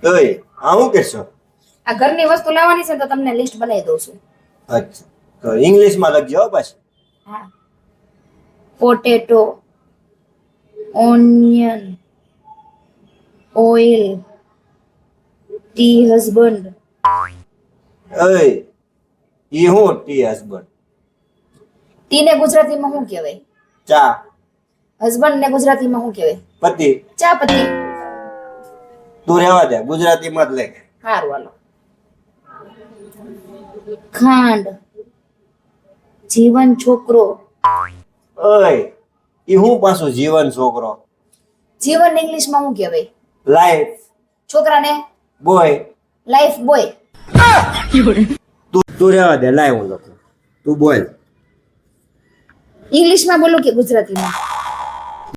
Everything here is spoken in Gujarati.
ઓય આ હું કહેશો? આ ઘરની વસ્તુ લાવવાની છે તો તમને લિસ્ટ બનાવી દઉં છું. અચ્છા તો ઇંગ્લિશમાં લખજો હો પાછું. હા. Potato, onion, oil, T husband. ઓય ઈ હું ટી હસબન્ડ? ટી ને ગુજરાતીમાં શું કહેવાય? ચા. હસબન્ડ ને ગુજરાતીમાં શું કહેવાય? પતિ. ચા પતિ. તું રહેવા દે, ગુજરાતીમાં જ લખ. સારું હાલો. ખાંડ, જીવન છોકરો. ઓય ઈ હું પાછું જીવન છોકરો? જીવન ઇંગ્લિશમાં શું કહેવાય? લાઈફ છોકરાને બોય. Life boy. તું રહેવા દે, લાય હું લખું, તું બોલ. ઇંગ્લિશમાં બોલું કે ગુજરાતીમાં?